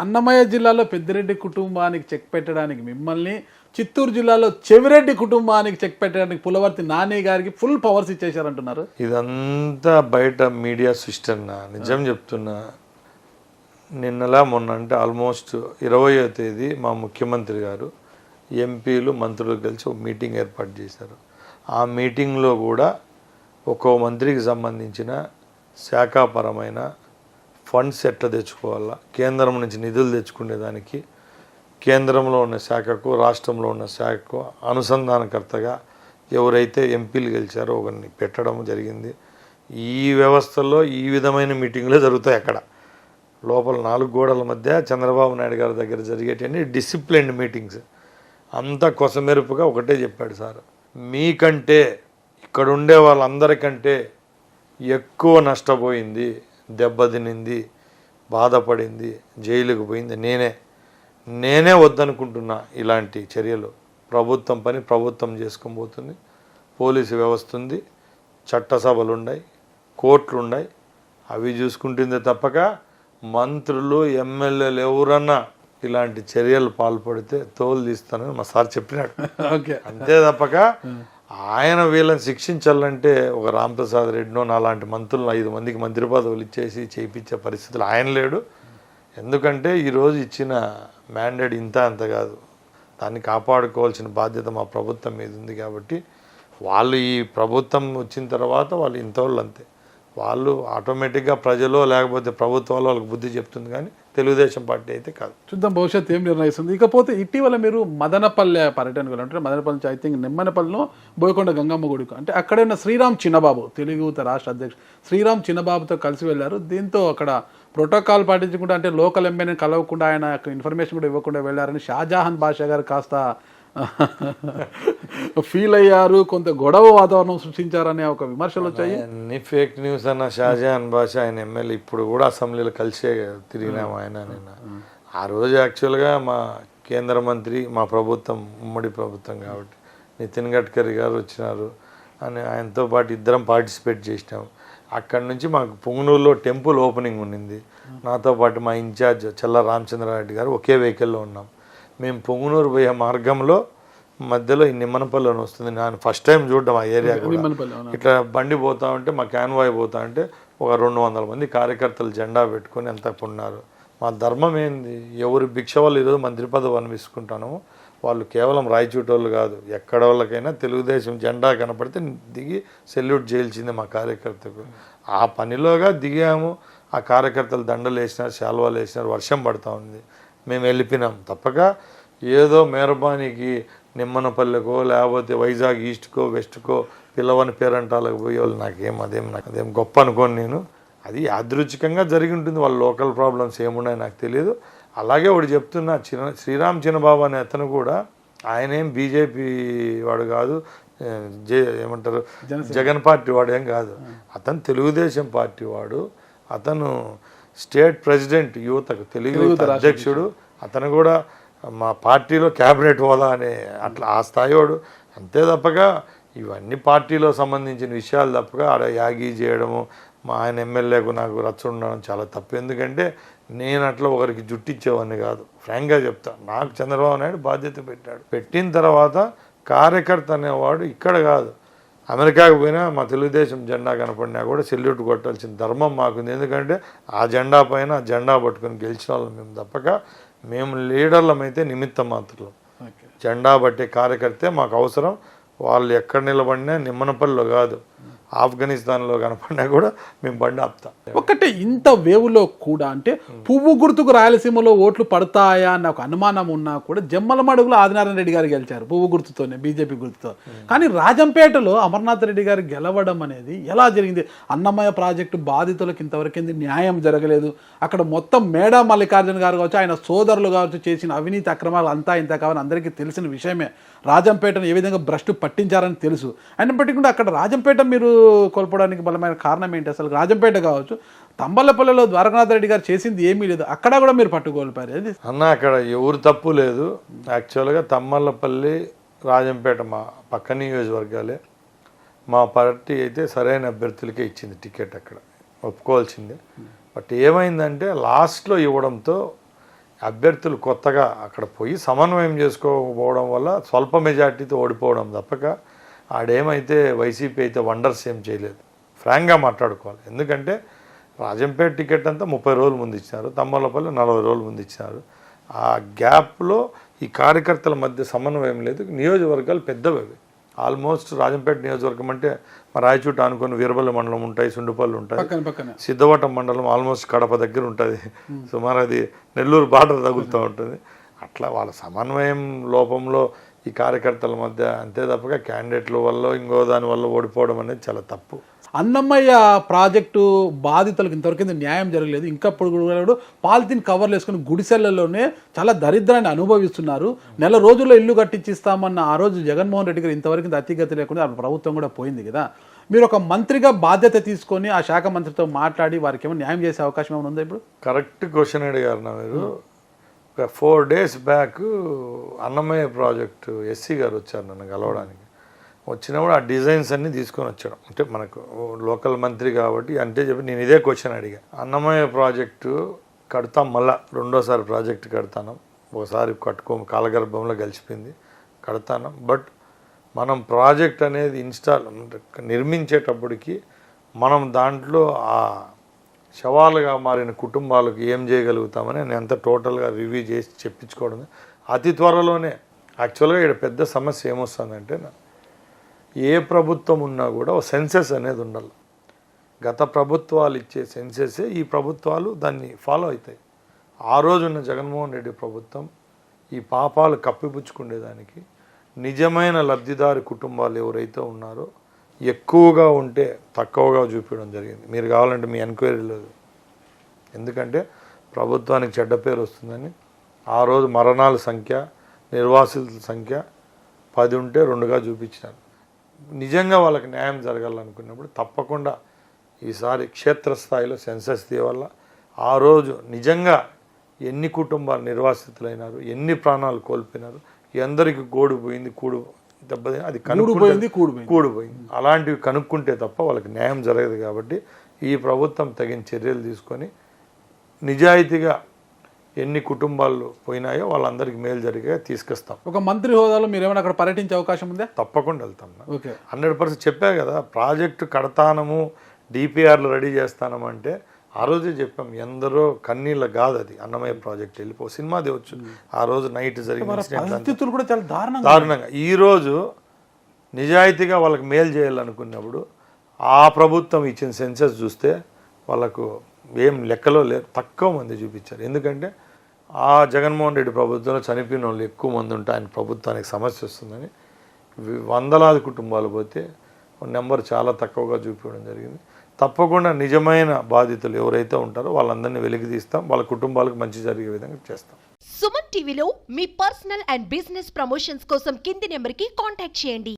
అన్నమయ్య జిల్లాలో పెద్దిరెడ్డి కుటుంబానికి చెక్ పెట్టడానికి మిమ్మల్ని, చిత్తూరు జిల్లాలో చెవిరెడ్డి కుటుంబానికి చెక్ పెట్టడానికి పులవర్తి నాని గారికి ఫుల్ పవర్స్ ఇచ్చేశారంటున్నారు. ఇదంతా బయట మీడియా సృష్టిన్నా, నిజం చెప్తున్నా. నిన్నలా మొన్న అంటే ఆల్మోస్ట్ 20వ తేదీ మా ముఖ్యమంత్రి గారు ఎంపీలు మంత్రులు కలిసి ఒక మీటింగ్ ఏర్పాటు చేశారు. ఆ మీటింగ్లో కూడా ఒక్కో మంత్రికి సంబంధించిన శాఖాపరమైన ఫండ్స్ ఎట్లా తెచ్చుకోవాలా, కేంద్రం నుంచి నిధులు తెచ్చుకునేదానికి కేంద్రంలో ఉన్న శాఖకు రాష్ట్రంలో ఉన్న శాఖకు అనుసంధానకర్తగా ఎవరైతే ఎంపీలు గెలిచారో ఒకరిని పెట్టడం జరిగింది. ఈ వ్యవస్థలో ఈ విధమైన మీటింగ్లే జరుగుతాయి. అక్కడ లోపల 4 గోడల మధ్య చంద్రబాబు నాయుడు గారి దగ్గర జరిగేటన్ని డిసిప్లిన్డ్ మీటింగ్స్. అంతా కొసమెరుపుగా ఒకటే చెప్పాడు సార్, మీకంటే ఇక్కడ ఉండే వాళ్ళందరికంటే ఎక్కువ నష్టపోయింది, దెబ్బతినింది, బాధపడింది, జైలుకు పోయింది నేనే వద్దనుకుంటున్నా. ఇలాంటి చర్యలు ప్రభుత్వం పని ప్రభుత్వం చేసుకొని పోతుంది. పోలీసు వ్యవస్థ ఉంది, చట్టసభలు ఉన్నాయి, కోర్టులు ఉన్నాయి, అవి చూసుకుంటుందే తప్పక మంత్రులు ఎమ్మెల్యేలు ఎవరన్నా ఇలాంటి చర్యలు పాల్పడితే తోలు తీస్తానని మా సార్ చెప్పినాడు. అంతే తప్పక ఆయన వీళ్ళని శిక్షించాలంటే ఒక రాంప్రసాద్ రెడ్డినో నాలాంటి మంత్రులను 5 మందికి మంత్రి పదవులు ఇచ్చేసి చేయించే పరిస్థితులు ఆయన లేడు. ఎందుకంటే ఈరోజు ఇచ్చిన మ్యాండేట్ ఇంత అంత కాదు, దాన్ని కాపాడుకోవాల్సిన బాధ్యత మా ప్రభుత్వం మీద ఉంది. కాబట్టి వాళ్ళు ఈ ప్రభుత్వం వచ్చిన తర్వాత వాళ్ళు ఇంతోళ్ళు అంతే, వాళ్ళు ఆటోమేటిక్గా ప్రజలు లేకపోతే ప్రభుత్వాలు వాళ్ళకి బుద్ధి చెప్తుంది, కానీ తెలుగుదేశం పార్టీ అయితే కాదు. చూద్దాం భవిష్యత్తు ఏం నిర్ణయిస్తుంది. ఇకపోతే ఇటీవల మీరు మదనపల్లె పర్యటనకు వెళ్ళారు. మదనపల్లి నుంచి ఐ థింక్ నిమ్మనపల్లిలో బోయకొండ గంగమ్మ గుడికి, అంటే అక్కడ ఉన్న శ్రీరామ్ చిన్నబాబు, తెలుగు రాష్ట్ర అధ్యక్షుడు శ్రీరామ్ చిన్నబాబుతో కలిసి వెళ్ళారు. దీంతో అక్కడ ప్రోటోకాల్ పాటించకుండా, అంటే లోకల్ ఎంపీని కలవకుండా, ఆయన ఇన్ఫర్మేషన్ కూడా ఇవ్వకుండా వెళ్ళారని షాజహాన్ బాషా గారు కాస్త ఫీల్ అయ్యారు, కొంత గొడవ వాతావరణం సృష్టించారనే ఒక విమర్శలు వచ్చాయి. అన్ని ఫేక్ న్యూస్ అన్న. షాజహాన్ బాషా ఆయన ఎమ్మెల్యే, ఇప్పుడు కూడా అసెంబ్లీలో కలిసే తిరిగినాము ఆయన నిన్న. ఆ రోజు యాక్చువల్గా మా కేంద్ర మంత్రి, మా ప్రభుత్వం ఉమ్మడి ప్రభుత్వం కాబట్టి నితిన్ గడ్కరీ గారు వచ్చినారు అని ఆయనతో పాటు ఇద్దరం పార్టిసిపేట్ చేసినాం. అక్కడి నుంచి మాకు పుంగనూరులో టెంపుల్ ఓపెనింగ్ ఉండింది. నాతో పాటు మా ఇన్ఛార్జ్ చల్ల రామచంద్రారెడ్డి గారు ఒకే వెహికల్లో ఉన్నాం. మేము పొంగునూరు పోయే మార్గంలో మధ్యలో ఈ నిమ్మనపల్లిని వస్తుంది. నేను ఫస్ట్ టైం చూడడం ఆ ఏరియా కూడా. ఇట్లా బండి పోతా ఉంటే మా క్యాన్వాయ్ పోతా ఉంటే ఒక 200 మంది కార్యకర్తలు జెండా పెట్టుకొని ఎంత ఉన్నారు. మా ధర్మం ఏంది, ఎవరి భిక్ష వాళ్ళు ఈరోజు మంత్రి పదవి అనిపిస్తుంటాను, వాళ్ళు కేవలం రాయచూటోళ్ళు కాదు, ఎక్కడ వాళ్ళకైనా తెలుగుదేశం జెండా కనపడితే దిగి సెల్యూట్ చేయాల్సిందే మా కార్యకర్తకు. ఆ పనిలోగా దిగాము. ఆ కార్యకర్తలు దండలు వేసినారు, శాల్వాలు వేసినారు, వర్షం పడుతూ ఉంది, మేము వెళ్ళిపోయినాం. తప్పక ఏదో మేరబానికి నిమ్మనపల్లెకో లేకపోతే వైజాగ్ ఈస్ట్కో వెస్ట్కో పిల్లవని పేరంటాలకు పోయే వాళ్ళు అదేం గొప్ప అనుకోని నేను. అది యాదృచ్ఛికంగా జరిగి ఉంటుంది. వాళ్ళ లోకల్ ప్రాబ్లమ్స్ ఏమున్నాయో నాకు తెలియదు. అలాగే ఒకటి చెప్తున్నా, శ్రీరామ్ చిన్నబాబు అనే అతను కూడా ఆయన ఏం బీజేపీ వాడు కాదు, ఏమంటారు జగన్ పార్టీ వాడు ఏం కాదు. అతను తెలుగుదేశం పార్టీ వాడు. అతను స్టేట్ ప్రెసిడెంట్ యువతకు, తెలుగు అధ్యక్షుడు. అతను కూడా మా పార్టీలో క్యాబినెట్ హోదా అనే అట్లా ఆ స్థాయివాడు. అంతే తప్పక ఇవన్నీ పార్టీలో సంబంధించిన విషయాలు తప్పక ఆడ యాగి చేయడము, మా ఆయన ఎమ్మెల్యేకు నాకు రచ్చ ఉండడం చాలా తప్పు. ఎందుకంటే నేను అట్లా ఒకరికి జుట్టిచ్చేవాడిని కాదు, ఫ్రాంక్గా చెప్తా. నాకు చంద్రబాబు నాయుడు బాధ్యత పెట్టాడు. పెట్టిన తర్వాత కార్యకర్త అనేవాడు ఇక్కడ కాదు, అమెరికాకు పోయినా మా తెలుగుదేశం జెండా కనపడినా కూడా సెల్యూట్ కొట్టాల్సిన ధర్మం మాకుంది. ఎందుకంటే ఆ జెండా పైన ఆ జెండా పట్టుకొని గెలిచిన వాళ్ళం మేము తప్పక, మేము లీడర్లమైతే నిమిత్త మాత్రం. జెండా పట్టే కార్యకర్తే మాకు అవసరం. వాళ్ళు ఎక్కడ నిలబడినా నిమ్మనపల్లిలో కాదు, ఆఫ్ఘనిస్తాన్లో కనపడినా కూడా మేము బండి ఆపుతాం. ఒకటే ఇంత వేవులో కూడా, అంటే పువ్వు గుర్తుకు రాయలసీమలో ఓట్లు పడతాయా అన్న ఒక అనుమానం ఉన్నా కూడా జమ్మలమడుగులో ఆదినారాయణ రెడ్డి గారు గెలిచారు పువ్వు గుర్తుతోనే, బీజేపీ గుర్తుతో. కానీ రాజంపేటలో అమర్నాథ్ రెడ్డి గారు గెలవడం అనేది ఎలా జరిగింది? అన్నమయ్య ప్రాజెక్టు బాధితులకు ఇంతవరకు న్యాయం జరగలేదు. అక్కడ మొత్తం మేడా మల్లికార్జున గారు కావచ్చు, ఆయన సోదరులు కావచ్చు చేసిన అవినీతి అక్రమాలు అంతా ఇంత కావాలని అందరికీ తెలిసిన విషయమే. రాజంపేటను ఏ విధంగా భ్రష్టు పట్టించారని తెలుసు. అయినప్పటికీ కూడా అక్కడ రాజంపేట మీరు కోల్పోవడానికి బలమైన కారణం ఏంటి? అసలు రాజంపేట కావచ్చు, తంబలపల్లిలో ద్వారకానాథ్ రెడ్డి గారు చేసింది ఏమీ లేదు, అక్కడ కూడా మీరు పట్టుకోల్పారు. అన్న అక్కడ ఎవరు తప్పు లేదు. యాక్చువల్గా తమ్మలపల్లి రాజంపేట మా పక్క నియోజకవర్గాలే. మా పార్టీ అయితే సరైన అభ్యర్థులకే ఇచ్చింది టికెట్, అక్కడ ఒప్పుకోవాల్సిందే. బట్ ఏమైందంటే లాస్ట్లో ఇవ్వడంతో అభ్యర్థులు కొత్తగా అక్కడ పోయి సమన్వయం చేసుకోకపోవడం వల్ల స్వల్ప మెజార్టీతో ఓడిపోవడం తప్పక ఆడేమైతే వైసీపీ అయితే వండర్స్ ఏం చేయలేదు. ఫ్రాంక్గా మాట్లాడుకోవాలి. ఎందుకంటే రాజంపేట టికెట్ అంతా 30 రోజుల ముందు ఇచ్చినారు, తమ్మలపల్లి 40 రోజుల ముందు ఇచ్చినారు. ఆ గ్యాప్లో ఈ కార్యకర్తల మధ్య సమన్వయం లేదు. నియోజకవర్గాలు పెద్దవి అవి. ఆల్మోస్ట్ రాజంపేట నియోజకవర్గం అంటే మా రాయచూట అనుకుని వీరబల్లి మండలం ఉంటాయి, సుండుపల్లి ఉంటాయి, సిద్ధవటం మండలం ఆల్మోస్ట్ కడప దగ్గర ఉంటుంది, సుమారు అది నెల్లూరు బార్డర్ తగులుతూ ఉంటుంది. అట్లా వాళ్ళ సమన్వయం లోపంలో ఈ కార్యకర్తల మధ్య అంతే తప్పగా క్యాండిడేట్ల వల్ల ఇంకో దాని వల్ల ఓడిపోవడం అనేది చాలా తప్పు. అన్నమయ్య ప్రాజెక్టు బాధితులకు ఇంతవరకు న్యాయం జరగలేదు. ఇంకప్పుడు కూడా పాలిథిన్ కవర్లు వేసుకుని గుడిసెలలోనే చాలా దరిద్రాన్ని అనుభవిస్తున్నారు. నెల రోజుల్లో ఇల్లు కట్టించిస్తామన్న ఆ రోజు జగన్మోహన్ రెడ్డి గారు ఇంతవరకు అతిగతి లేకుండా ఆ ప్రభుత్వం కూడా పోయింది కదా. మీరు ఒక మంత్రిగా బాధ్యత తీసుకొని ఆ శాఖ మంత్రితో మాట్లాడి వారికి ఏమైనా న్యాయం చేసే అవకాశం ఏమైనా ఉందా? ఇప్పుడు కరెక్ట్ క్వశ్చన్ అడిగారు నా మీరు. ఒక 4 days back Annamayya project SC గారు వచ్చారు నన్ను కలవడానికి. వచ్చినప్పుడు ఆ డిజైన్స్ అన్నీ తీసుకొని వచ్చాడు. అంటే మనకు లోకల్ మంత్రి కాబట్టి అంటే చెప్పి నేను ఇదే క్వశ్చన్ అడిగా. అన్నమయ్య ప్రాజెక్టు కడతాం, మళ్ళా రెండోసారి ప్రాజెక్టు కడతాను, ఒకసారి కాలగర్భంలో గెలిచిపోయింది, కడతాను. బట్ మనం ప్రాజెక్ట్ అనేది నిర్మించేటప్పటికి మనం దాంట్లో ఆ శవాలుగా మారిన కుటుంబాలకు ఏం చేయగలుగుతామని నేను అంతా టోటల్గా రివ్యూ చేసి చెప్పించుకోవడం. అతి త్వరలోనే యాక్చువల్గా ఇక్కడ పెద్ద సమస్య ఏమొస్తుందంటే ఏ ప్రభుత్వం ఉన్నా కూడా ఒక సెన్సెస్ అనేది ఉండాలి. గత ప్రభుత్వాలు ఇచ్చే సెన్సెసే ఈ ప్రభుత్వాలు దాన్ని ఫాలో అవుతాయి. ఆ రోజున్న జగన్మోహన్ రెడ్డి ప్రభుత్వం ఈ పాపాలు కప్పిపుచ్చుకునేదానికి నిజమైన లబ్ధిదారు కుటుంబాలు ఎవరైతే ఉన్నారో ఎక్కువగా ఉంటే తక్కువగా చూపించడం జరిగింది. మీరు కావాలంటే మీ ఎంక్వైరీలో, ఎందుకంటే ప్రభుత్వానికి చెడ్డ పేరు వస్తుందని ఆ రోజు మరణాల సంఖ్య, నిర్వాసితుల సంఖ్య 10 ఉంటే 2గా చూపించినారు. నిజంగా వాళ్ళకి న్యాయం జరగాలనుకున్నప్పుడు తప్పకుండా ఈసారి క్షేత్రస్థాయిలో సెన్సస్ తీయవల్ల ఆ రోజు నిజంగా ఎన్ని కుటుంబాలు నిర్వాసితులైనారు, ఎన్ని ప్రాణాలు కోల్పోయినారు, ఎందరికి గోడు పోయింది, దెబ్బతి అది కూడిపోయింది, అలాంటివి కనుక్కుంటే తప్ప వాళ్ళకి న్యాయం జరగదు. కాబట్టి ఈ ప్రభుత్వం తగిన చర్యలు తీసుకొని నిజాయితీగా ఎన్ని కుటుంబాలు పోయినాయో వాళ్ళందరికీ మేలు జరిగే తీసుకొస్తాం. ఒక మంత్రి హోదాలో మీరు ఏమైనా అక్కడ పర్యటించే అవకాశం ఉందా? తప్పకుండా వెళ్తాం. 100% చెప్పా కదా, ప్రాజెక్టు కడతానము, డిపిఆర్లు రెడీ చేస్తానమంటే ఆ రోజే చెప్పాం. ఎందరో కన్నీళ్ళ కాదు అది. అన్నమయ్య ప్రాజెక్ట్ వెళ్ళిపో సినిమా దేవచ్చు. ఆ రోజు నైట్ జరిగిన పరిస్థితులు కూడా చాలా దారుణంగా. ఈరోజు నిజాయితీగా వాళ్ళకి మేలు చేయాలనుకున్నప్పుడు ఆ ప్రభుత్వం ఇచ్చిన సెన్సెస్ చూస్తే వాళ్ళకు ఏం లెక్కలో లేరు, తక్కువ మంది చూపించారు. ఎందుకంటే ఆ జగన్మోహన్ రెడ్డి ప్రభుత్వంలో చనిపోయిన వాళ్ళు ఎక్కువ మంది ఉంటే ఆయన ప్రభుత్వానికి సమస్య వస్తుందని వందలాది కుటుంబాలు పోతే నెంబర్ చాలా తక్కువగా చూపించడం జరిగింది. తప్పకుండా నిజమైన బాధితులు ఎవరైతే ఉంటారో వాళ్ళందరినీ వెలికి తీస్తాం, వాళ్ళ కుటుంబాలకు మంచి జరిగే విధంగా చేస్తాం. సుమన్ టీవీలో మీ పర్సనల్ అండ్ బిజినెస్ ప్రమోషన్స్ కోసం కింది నెంబర్కి కాంటాక్ట్ చేయండి.